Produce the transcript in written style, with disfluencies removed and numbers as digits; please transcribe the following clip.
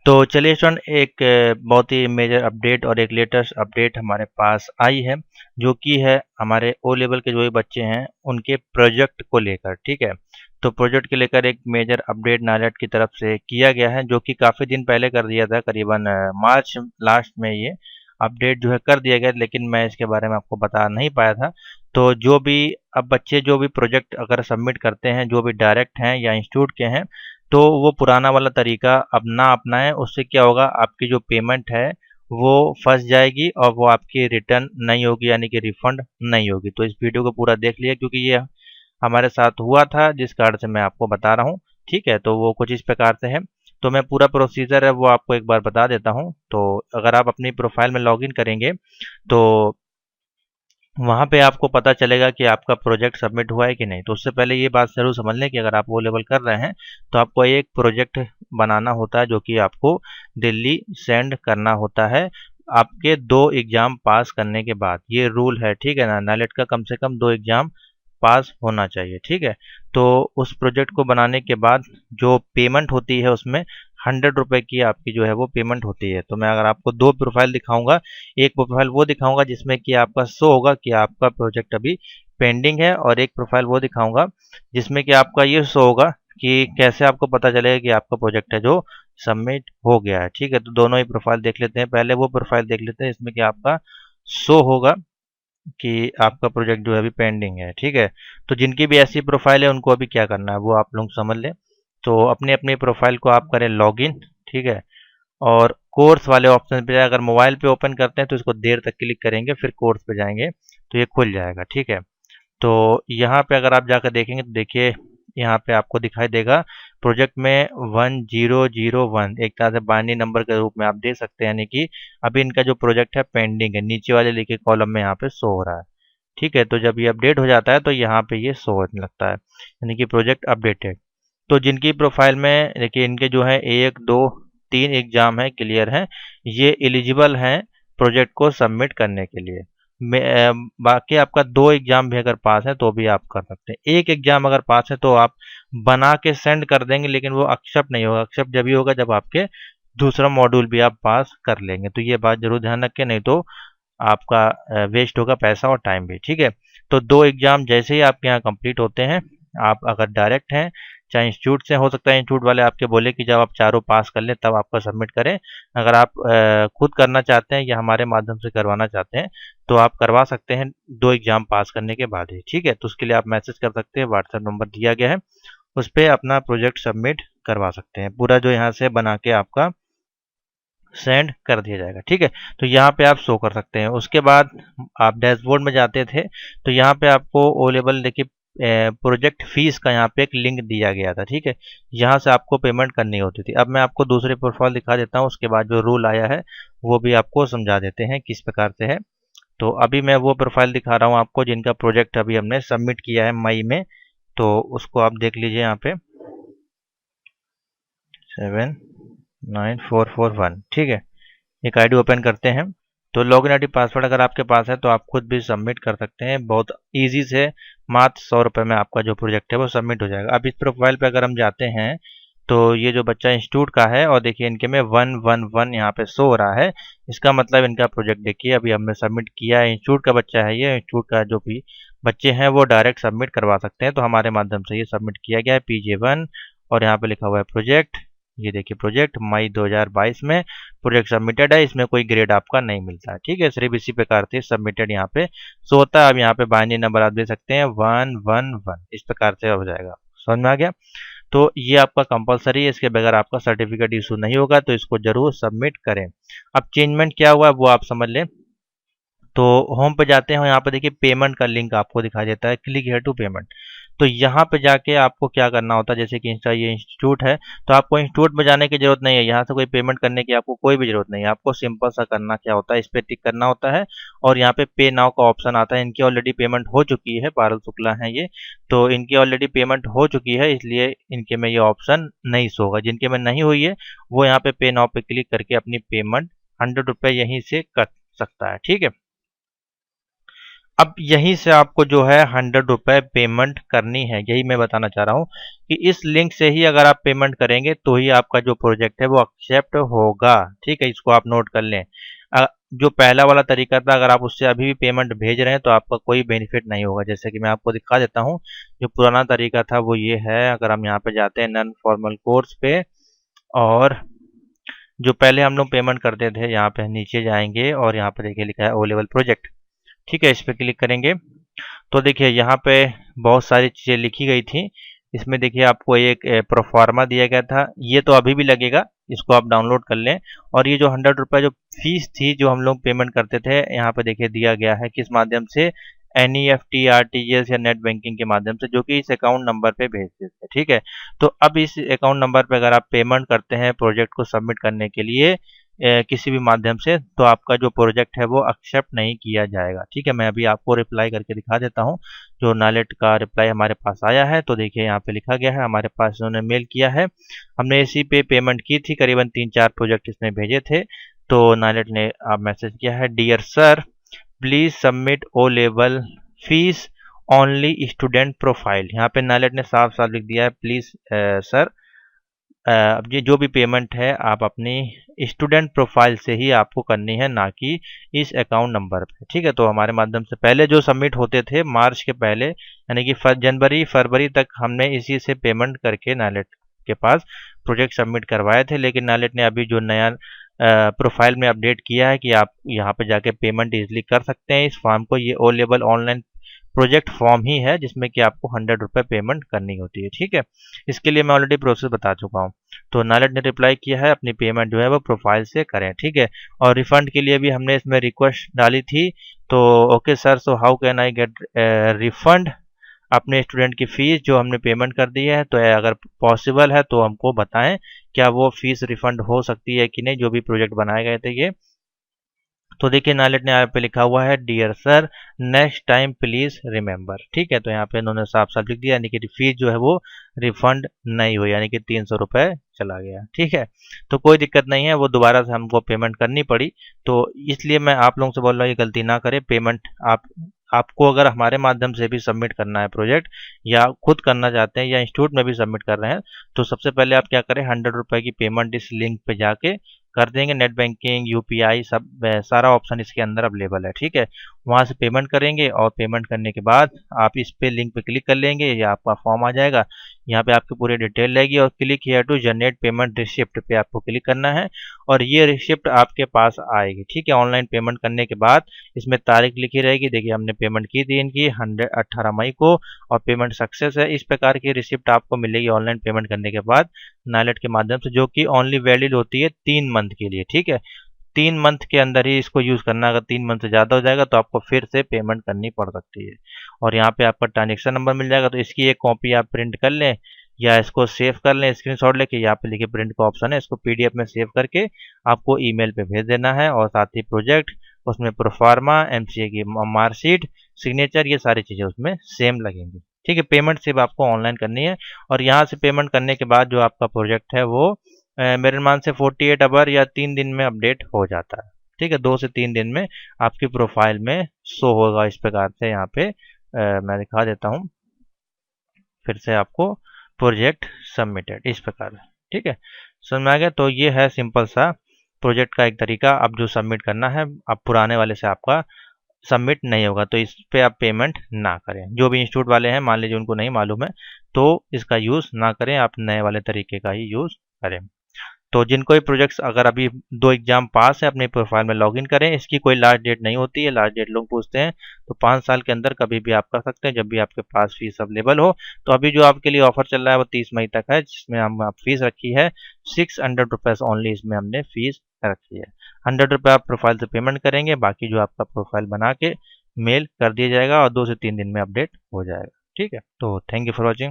तो चलिए स्टूडेंट एक बहुत ही मेजर अपडेट और एक लेटेस्ट अपडेट हमारे पास आई है, जो कि है हमारे ओ लेवल के जो भी बच्चे हैं उनके प्रोजेक्ट को लेकर। ठीक है, तो प्रोजेक्ट के लेकर एक मेजर अपडेट नाइलेट की तरफ से किया गया है, जो कि काफ़ी दिन पहले कर दिया था, करीबन मार्च लास्ट में ये अपडेट जो है कर दिया गया, लेकिन मैं इसके बारे में आपको बता नहीं पाया था। तो जो भी अब बच्चे जो भी प्रोजेक्ट अगर सबमिट करते हैं, जो भी डायरेक्ट हैं या इंस्टीट्यूट के हैं, तो वो पुराना वाला तरीका अब ना अपनाएं। उससे क्या होगा, आपकी जो पेमेंट है वो फंस जाएगी और वो आपकी रिटर्न नहीं होगी, यानी कि रिफंड नहीं होगी। तो इस वीडियो को पूरा देख लिया, क्योंकि ये हमारे साथ हुआ था, जिस कारण से मैं आपको बता रहा हूँ। ठीक है, तो वो कुछ इस प्रकार से है। तो मैं पूरा प्रोसीजर है वो आपको एक बार बता देता हूँ। तो अगर आप अपनी प्रोफाइल में लॉगिन करेंगे तो वहाँ पे आपको पता चलेगा कि आपका प्रोजेक्ट सबमिट हुआ है कि नहीं। तो उससे पहले ये बात ज़रूर समझ लें कि अगर आप वो लेवल कर रहे हैं तो आपको एक प्रोजेक्ट बनाना होता है, जो कि आपको दिल्ली सेंड करना होता है आपके 2 एग्ज़ाम पास करने के बाद। ये रूल है, ठीक है ना। नाइलेट का कम से कम 2 एग्ज़ाम पास होना चाहिए। ठीक है, तो उस प्रोजेक्ट को बनाने के बाद जो पेमेंट होती है उसमें 100 रुपये की आपकी जो है वो पेमेंट होती है। तो मैं अगर आपको 2 प्रोफाइल दिखाऊंगा, एक प्रोफाइल वो दिखाऊंगा जिसमें कि आपका शो होगा कि आपका प्रोजेक्ट अभी पेंडिंग है, और एक प्रोफाइल वो दिखाऊंगा जिसमें कि आपका ये शो होगा कि कैसे आपको पता चलेगा कि आपका प्रोजेक्ट है जो सबमिट हो गया है। ठीक है, तो दोनों ही प्रोफाइल देख लेते हैं। पहले वो प्रोफाइल देख लेते हैं जिसमें कि आपका शो होगा कि आपका प्रोजेक्ट जो है अभी पेंडिंग है। ठीक है, तो जिनकी भी ऐसी प्रोफाइल है उनको अभी क्या करना है वो आप लोग समझ लें। तो अपने अपने प्रोफाइल को आप करें लॉगिन। ठीक है, और कोर्स वाले ऑप्शन पे अगर मोबाइल पे ओपन करते हैं तो इसको देर तक क्लिक करेंगे, फिर कोर्स पे जाएंगे तो ये खुल जाएगा। ठीक है, तो यहाँ पे अगर आप जाकर देखेंगे तो देखिए यहाँ पे आपको दिखाई देगा प्रोजेक्ट में 1001, एक तरह से बाइनरी नंबर के रूप में आप दे सकते हैं, यानी कि अभी इनका जो प्रोजेक्ट है पेंडिंग है, नीचे वाले लिखे कॉलम में यहाँ पे शो हो रहा है। ठीक है, तो जब ये अपडेट हो जाता है तो यहाँ पे ये शो होने लगता है, यानी कि प्रोजेक्ट अपडेटेड। तो जिनकी प्रोफाइल में देखिए इनके जो है 1, 2, 3 एग्जाम है क्लियर हैं, ये एलिजिबल हैं प्रोजेक्ट को सबमिट करने के लिए। बाकी आपका 2 एग्जाम भी अगर पास है तो भी आप कर सकते हैं। एक एग्जाम अगर पास है तो आप बना के सेंड कर देंगे, लेकिन वो एक्सेप्ट नहीं होगा। एक्सेप्ट जब भी होगा जब आपके दूसरा मॉड्यूल भी आप पास कर लेंगे। तो ये बात जरूर ध्यान रखें, नहीं तो आपका वेस्ट होगा पैसा और टाइम भी। ठीक है, तो 2 एग्जाम जैसे ही आपके यहाँ कंप्लीट होते हैं, आप अगर डायरेक्ट हैं चाहे इंस्टीट्यूट से, हो सकता है इंस्टीट्यूट वाले आपके बोले कि जब आप चारों पास कर लें तब आपका सबमिट करें। अगर आप खुद करना चाहते हैं या हमारे माध्यम से करवाना चाहते हैं तो आप करवा सकते हैं 2 एग्जाम पास करने के बाद ही। ठीक है, तो उसके लिए आप मैसेज कर सकते हैं, व्हाट्सएप नंबर दिया गया है, उस पर अपना प्रोजेक्ट सबमिट करवा सकते हैं। पूरा जो यहाँ से बना के आपका सेंड कर दिया जाएगा। ठीक है, तो यहाँ पे आप शो कर सकते हैं। उसके बाद आप डैशबोर्ड में जाते थे तो यहाँ पे आपको ओ लेवल देखिए प्रोजेक्ट फीस का यहाँ पे एक लिंक दिया गया था। ठीक है, यहाँ से आपको पेमेंट करनी होती थी। अब मैं आपको दूसरे प्रोफाइल दिखा देता हूँ, उसके बाद जो रूल आया है वो भी आपको समझा देते हैं किस प्रकार से है। तो अभी मैं वो प्रोफाइल दिखा रहा हूँ आपको जिनका प्रोजेक्ट अभी हमने सबमिट किया है मई में। तो उसको आप देख लीजिए यहाँ पे 79441। ठीक है, एक आईडी ओपन करते हैं। तो लॉगिन आईडी पासवर्ड अगर आपके पास है तो आप खुद भी सबमिट कर सकते हैं, बहुत इजी से। मात्र 100 रुपये में आपका जो प्रोजेक्ट है वो सबमिट हो जाएगा। अब इस प्रोफाइल पे अगर हम जाते हैं तो ये जो बच्चा इंस्टीट्यूट का है, और देखिए इनके में 111 यहाँ पे शो हो रहा है, इसका मतलब इनका प्रोजेक्ट देखिए अभी हमने सबमिट किया है। इंस्टीट्यूट का बच्चा है ये, इंस्टीट्यूट का जो भी बच्चे हैं वो डायरेक्ट सबमिट करवा सकते हैं। तो हमारे माध्यम से ये सबमिट किया गया है PJ1, और यहाँ पे लिखा हुआ है प्रोजेक्ट। ये देखिए प्रोजेक्ट मई 2022 में प्रोजेक्ट सबमिटेड है, इसमें कोई ग्रेड आपका नहीं मिलता है। ठीक है, सिर्फ इसी प्रकार से सबमिटेड यहाँ पे सो होता है। अब यहाँ पे बाइनरी नंबर आप दे सकते हैं 111, इस प्रकार से हो जाएगा। समझ में आ गया? तो ये आपका कंपलसरी है, इसके बगैर आपका सर्टिफिकेट इशू नहीं होगा, तो इसको जरूर सबमिट करें। अब चेंजमेंट क्या हुआ वो आप समझ लें। तो होम पे जाते हैं, यहाँ पे देखिए पेमेंट का लिंक आपको दिखाई देता है, क्लिक हियर टू पेमेंट। तो यहाँ पे जाके आपको क्या करना होता है, जैसे कि ये इंस्टीट्यूट है तो आपको इंस्टीट्यूट में जाने की जरूरत नहीं है, यहाँ से कोई पेमेंट करने की आपको कोई भी जरूरत नहीं है। आपको सिंपल सा करना क्या होता है, इस पर टिक करना होता है, और यहाँ पे पे नाउ का ऑप्शन आता है। इनकी ऑलरेडी पेमेंट हो चुकी है, पारुल शुक्ला है ये, तो इनकी ऑलरेडी पेमेंट हो चुकी है, इसलिए इनके में ये ऑप्शन नहीं शो होगा। जिनके में नहीं हुई है वो यहाँ पे पे नाउ पे क्लिक करके अपनी पेमेंट 100 रुपये यहीं से कर सकता है। ठीक है, अब यहीं से आपको जो है 100 रुपये पेमेंट करनी है, यही मैं बताना चाह रहा हूँ कि इस लिंक से ही अगर आप पेमेंट करेंगे तो ही आपका जो प्रोजेक्ट है वो एक्सेप्ट होगा। ठीक है, इसको आप नोट कर लें। जो पहला वाला तरीका था, अगर आप उससे अभी भी पेमेंट भेज रहे हैं तो आपका कोई बेनिफिट नहीं होगा। जैसे कि मैं आपको दिखा देता हूँ, जो पुराना तरीका था वो ये है। अगर हम यहाँ पे जाते हैं नॉन फॉर्मल कोर्स पे, और जो पहले हम लोग पेमेंट करते थे, यहाँ पे नीचे जाएंगे और यहाँ पे देखिए लिखा है ओ लेवल प्रोजेक्ट। ठीक है, इस पर क्लिक करेंगे तो देखिए यहाँ पे बहुत सारी चीज़ें लिखी गई थी। इसमें देखिए आपको एक प्रोफार्मा दिया गया था, ये तो अभी भी लगेगा, इसको आप डाउनलोड कर लें। और ये जो 100 रुपये जो फीस थी जो हम लोग पेमेंट करते थे, यहाँ पे देखिए दिया गया है किस माध्यम से, NEFT, RTGS या नेट बैंकिंग के माध्यम से, जो कि इस अकाउंट नंबर पे भेज देते हैं। ठीक है, तो अब इस अकाउंट नंबर पे अगर आप पेमेंट करते हैं प्रोजेक्ट को सबमिट करने के लिए किसी भी माध्यम से, तो आपका जो प्रोजेक्ट है वो एक्सेप्ट नहीं किया जाएगा। ठीक है, मैं अभी आपको रिप्लाई करके दिखा देता हूँ। जो नालेट का रिप्लाई हमारे पास आया है, तो देखिए यहाँ पे लिखा गया है, हमारे पास इन्होंने मेल किया है, हमने इसी पे पेमेंट की थी, करीबन 3-4 प्रोजेक्ट इसने भेजे थे। तो नालेट ने आप मैसेज किया है, dear sir please submit O level fees only student profile. यहाँ पे नालेट ने साफ साफ लिख दिया है, प्लीज सर अब ये जो भी पेमेंट है आप अपनी स्टूडेंट प्रोफाइल से ही आपको करनी है, ना कि इस अकाउंट नंबर पे। ठीक है, तो हमारे माध्यम से पहले जो सबमिट होते थे मार्च के पहले, यानी कि जनवरी फरवरी तक हमने इसी से पेमेंट करके नालेट के पास प्रोजेक्ट सबमिट करवाए थे। लेकिन नालेट ने अभी जो नया प्रोफाइल में अपडेट किया है कि आप यहाँ पे जाके पेमेंट इजीली कर सकते हैं इस फॉर्म को, ये O level online project form ही है जिसमें कि आपको 100 रुपये पेमेंट करनी होती है। ठीक है, इसके लिए मैं ऑलरेडी प्रोसेस बता चुका हूँ। तो नालेट ने रिप्लाई किया है, अपनी पेमेंट जो है वो प्रोफाइल से करें। ठीक है, और रिफंड के लिए भी हमने इसमें रिक्वेस्ट डाली थी। तो okay sir, so how can I get refund, अपने स्टूडेंट की फीस जो हमने पेमेंट कर दी है, तो अगर पॉसिबल है तो हमको बताएं क्या वो फीस रिफंड हो सकती है कि नहीं, जो भी प्रोजेक्ट बनाए गए थे ये। तो देखिए नालेट ने यहाँ पे लिखा हुआ है, dear sir next time please remember. ठीक है, तो यहाँ पे इन्होंने साफ साफ लिख दिया, यानी कि फीस जो है वो रिफंड नहीं हुई, यानी कि 300 रुपये चला गया। ठीक है, तो कोई दिक्कत नहीं है, वो दोबारा से हमको पेमेंट करनी पड़ी। तो इसलिए मैं आप लोगों से बोल रहा हूँ ये गलती ना करें। पेमेंट आपको अगर हमारे माध्यम से भी सबमिट करना है प्रोजेक्ट, या खुद करना चाहते हैं या इंस्टीट्यूट में भी सबमिट कर रहे हैं, तो सबसे पहले आप क्या करें, 100 रुपये की पेमेंट इस लिंक पे जाके कर देंगे। नेट बैंकिंग, यूपीआई सब सारा ऑप्शन इसके अंदर अवेलेबल है। ठीक है, वहाँ से पेमेंट करेंगे और पेमेंट करने के बाद आप इस पे लिंक पे क्लिक कर लेंगे, या आपका फॉर्म आ जाएगा, यहाँ पे आपकी पूरी डिटेल रहेगी, और click here to generate payment receipt पे आपको क्लिक करना है, और ये रिसिप्ट आपके पास आएगी। ठीक है, ऑनलाइन पेमेंट करने के बाद इसमें तारीख लिखी रहेगी, देखिए हमने पेमेंट की थी इनकी 18 मई को, और पेमेंट सक्सेस है। इस प्रकार की रिसिप्ट आपको मिलेगी ऑनलाइन पेमेंट करने के बाद नालेट के माध्यम से, जो कि ओनली वैलिड होती है 3 मंथ के लिए। ठीक है, 3 मंथ के अंदर ही इसको यूज़ करना, अगर 3 मंथ से ज़्यादा हो जाएगा तो आपको फिर से पेमेंट करनी पड़ सकती है। और यहाँ पे आपका ट्रांजेक्शन नंबर मिल जाएगा, तो इसकी एक कॉपी आप प्रिंट कर लें या इसको सेव कर लें स्क्रीनशॉट लेके, यहाँ पे लिखे प्रिंट का ऑप्शन है, इसको PDF में सेव करके आपको ईमेल पे भेज देना है। और साथ ही प्रोजेक्ट, उसमें प्रोफार्मा, MCA की मार्कशीट, सिग्नेचर, ये सारी चीज़ें उसमें सेम लगेंगी। ठीक है, पेमेंट सिर्फ आपको ऑनलाइन करनी है, और यहाँ से पेमेंट करने के बाद जो आपका प्रोजेक्ट है वो मेरे अनुमान से 48 आवर या 3 दिन में अपडेट हो जाता है। ठीक है, 2 से 3 दिन में आपकी प्रोफाइल में शो होगा इस प्रकार से। यहाँ पे मैं दिखा देता हूँ फिर से आपको, प्रोजेक्ट सबमिटेड इस प्रकार। ठीक है, समझ में आ गया। तो ये है सिंपल सा प्रोजेक्ट का एक तरीका। अब जो सबमिट करना है, अब पुराने वाले से आपका सबमिट नहीं होगा, तो इस पे आप पेमेंट ना करें। जो भी इंस्टीट्यूट वाले हैं, मान लीजिए उनको नहीं मालूम है, तो इसका यूज़ ना करें, आप नए वाले तरीके का ही यूज़ करें। तो जिनको भी प्रोजेक्ट्स, अगर अभी 2 एग्जाम पास है, अपने प्रोफाइल में लॉगिन करें। इसकी कोई लास्ट डेट नहीं होती है, लास्ट डेट लोग पूछते हैं, तो 5 साल के अंदर कभी भी आप कर सकते हैं, जब भी आपके पास फीस अवेलेबल हो। तो अभी जो आपके लिए ऑफर चल रहा है वो 30 मई तक है, जिसमें हम आप फीस रखी है 600 रुपीज़ ओनली, इसमें हमने फीस रखी है। 100 रुपये आप प्रोफाइल से पेमेंट करेंगे, बाकी जो आपका प्रोफाइल बना के मेल कर दिया जाएगा और 2 से 3 दिन में अपडेट हो जाएगा। ठीक है, तो थैंक यू फॉर वॉचिंग।